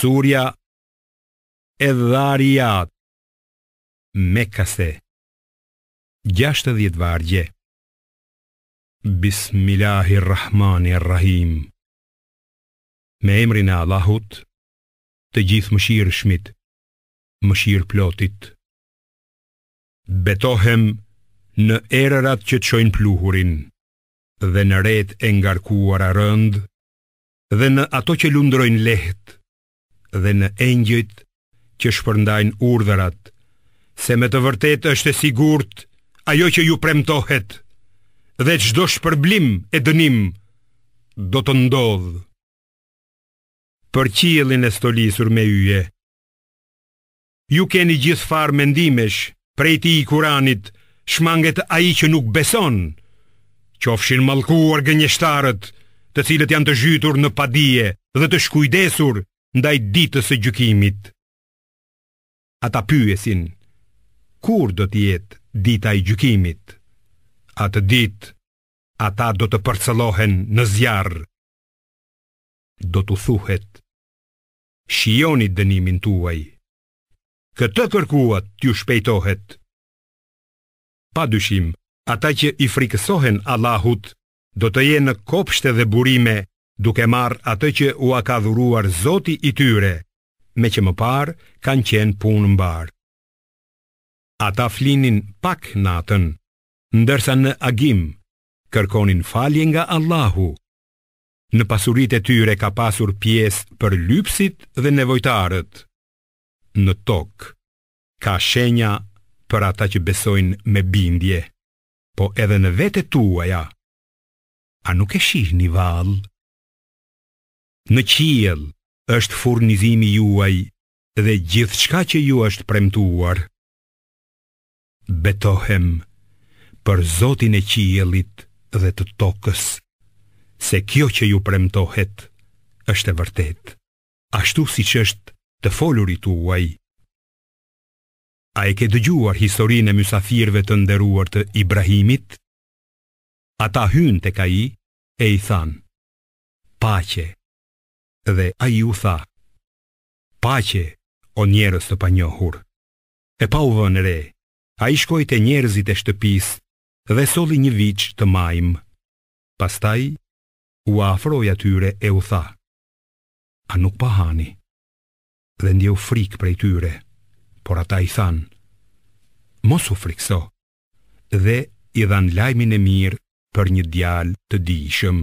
Surja Edh-Dhariyat, Mekase, 60 vargje. Bismillahirrahmanirrahim. Me emrin e Allahut, të gjithë mëshirshmit, mëshirëplotit. Betohem në erërat që çojnë pluhurin, dhe në ret e ngarkuara rënd, dhe në ato që lundrojnë lehtë, dhe në engjëjt që shpërndajnë urdhërat, se me të vërtet është e sigurt ajo që ju premtohet, dhe çdo shpërblim e dënim do të ndodh. Për qiellin e stolisur me yje, ju keni gjithë farë mendimesh, prej ti i Kuranit shmanget ai që nuk beson, qofshin mallkuar gënjeshtarët, të cilët janë të zhytur në padije dhe të shkujdesur ndaj ditës së gjykimit. Ata pyesin, kur do të jetë dita e gjykimit? Atë ditë ata do të përcëllohen në zjarr. Do t'u thuhet, shijoni dënimin tuaj. Këtë kërkuat t'ju shpejtohet. Padyshim, ata që i frikësohen Allahut do të jenë në kopshte dhe burime, duke marrë atë që u ka dhuruar Zoti i tyre, me që më parë kanë qenë punë mbar. Ata flinin pak natën, ndërsa në agim kërkonin falje nga Allahu. Në pasuritë e tyre ka pasur pjesë për lypsit dhe nevojtarët. Në tokë ka shenja për ata që besojnë me bindje, po edhe në vete tuaja, a nuk e shihni vallë? Në qiell është furnizimi juaj dhe gjithçka që ju është premtuar. Betohem për Zotin e qiellit dhe të tokës, se kjo që ju premtohet është e vërtet, ashtu siç është të folurit tuaj. A e ke dëgjuar historinë e mysafirëve të nderuar të Ibrahimit? Ata hynë tek ai e i thanë, paqe, dhe ai u tha, paqe, o njerëz të panjohur. E pa u vënë re, ai shkoi te njerëzit e shtëpisë dhe solli një viç të majm. Pastaj u afroi atyre e u tha, a nuk pa hani? Dhe ndjeu frikë prej tyre, por ata i thanë, mos u frikso, dhe i dhan lajmin e mirë për një djalë të dijshëm.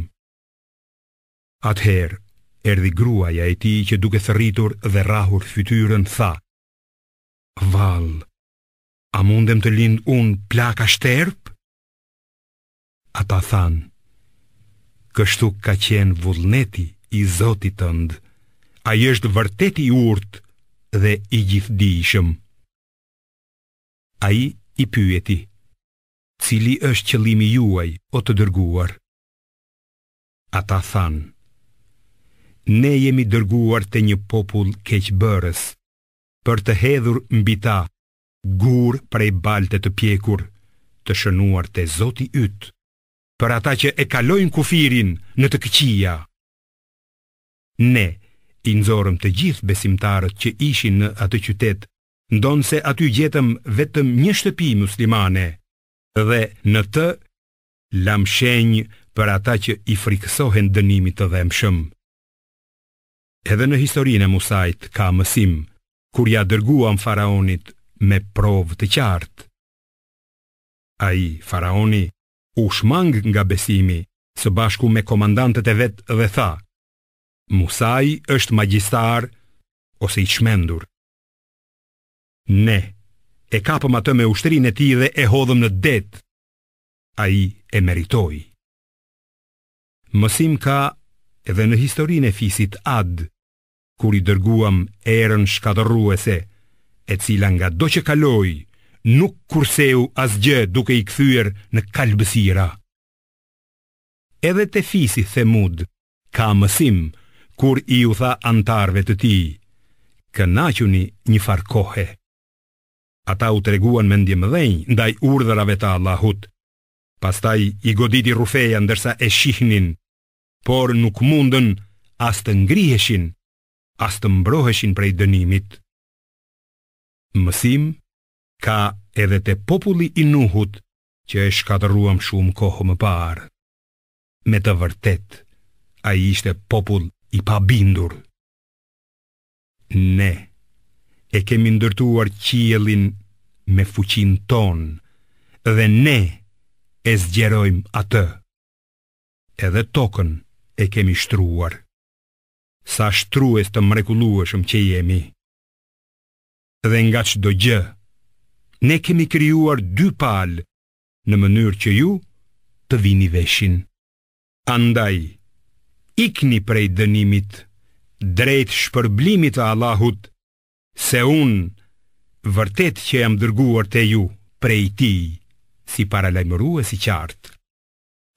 Atëherë erdhi gruaja e tij që duke thërritur dhe rrahur fytyrën tha, vallë, a mundem të lind unë plaka shterp? Ata thanë, kështu ka qenë vullneti i Zotit tënd, ai është vërtet i urtë dhe i gjithdijshëm. Ai i pyeti, cili është qëllimi juaj, o të dërguar? Ata thanë, ne jemi dërguar te një popull keqbërës, për të hedhur mbi ta gur prej balte të pjekur, të shënuar te Zoti yt, për ata që e kalojnë kufirin në të këqija. Ne i nxorëm të gjithë besimtarët që ishin në atë qytet, ndonse aty gjetëm vetëm një shtëpi muslimane, dhe në të lam shenjë për ata që i frikësohen dënimit të dhëmshëm. Edhe në historinë e Musait ka mësim, kur ja dërguam faraonit me provë të qartë. Ai, faraoni, u shmang nga besimi, së bashku me komandantët e vet dhe tha, Musai është magjistar ose i çmendur. Ne e kapëm atë me ushtrinë e tij dhe e hodhëm në det. Ai e meritoi. Mësim ka edhe në historinë e fisit Ad, kur i dërguam erën shkatërruese, e cila nga do që kaloi, nuk kurseu asgjë duke i kthyer në kalbësira. Edhe te fisi Themud ka mësim, kur i u tha antarëve të tij, kënaquni një farë kohe. Ata u treguan mendje mëdhenj ndaj urdhrave të Allahut. Pastaj i goditi rufeja ndërsa e shihnin, por nuk mundën as të ngriheshin, as të mbroheshin prej dënimit. Mësim ka edhe te populli i Nuhut, që e shkatëruam shumë kohë më parë. Me të vërtet, ai ishte popull i pabindur. Ne e kemi ndërtuar qiellin me fuqinë tonë dhe ne e zgjerojmë atë. Edhe tokën e kemi shtruar. Sa shtrues të mrekullueshëm që jemi. Dhe nga çdo gjë, ne kemi krijuar dy palë në mënyrë që ju të vini veshin. Andaj, ikni prej dënimit drejt shpërblimit të Allahut, se unë vërtet që jam dërguar te ju prej tij, si paralajmërues i qartë.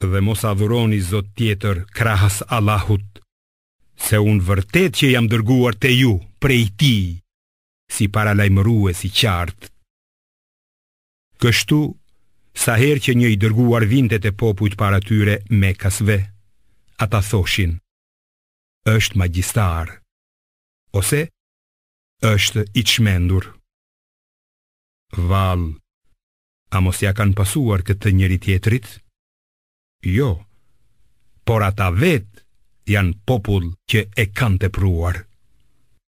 Dhe mos adhuroni zot tjetër krahas Allahut, se unë vërtet që jam dërguar te ju prej tij, si paralajmërues i qartë. Kështu, sa herë që një i dërguar vinte te popujt para tyre Mekasve, ata thoshin: është magjistar, ose është i çmendur. Vallë, a mos ja kanë pasuar këtë njëri tjetrit? Jo, por ata vetë janë popull që e kanë tepruar.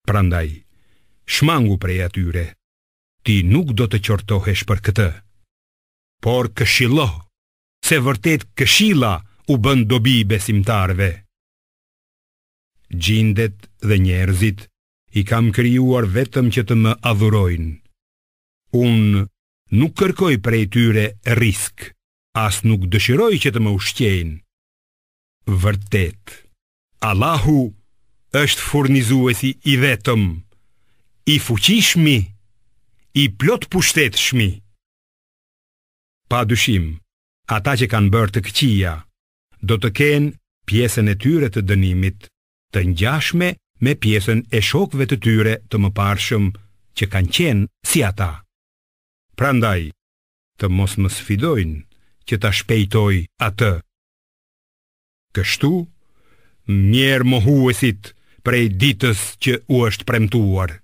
Prandaj, shmangu prej atyre, ti nuk do të qortohesh për këtë, por këshillo, se vërtet këshilla u bën dobi besimtarve. Gjindet dhe njerëzit i kam krijuar vetëm që të më adhurojnë. Unë nuk kërkoj prej tyre risk, as nuk dëshiroj që të më ushqejnë. Vërtet, Allahu është furnizuesi i vetëm, i fuqishmi, i plot pushtetshmi. Pa dyshim, ata që kanë bërë të këqija, do të kenë pjesën e tyre të dënimit, të ngjashme me pjesën e shokëve të tyre të mëparshëm që kanë qenë si ata. Prandaj, të mos më sfidojnë që ta shpejtoj atë. Kështu, mjerë mohuesit prej ditës që u është premtuar.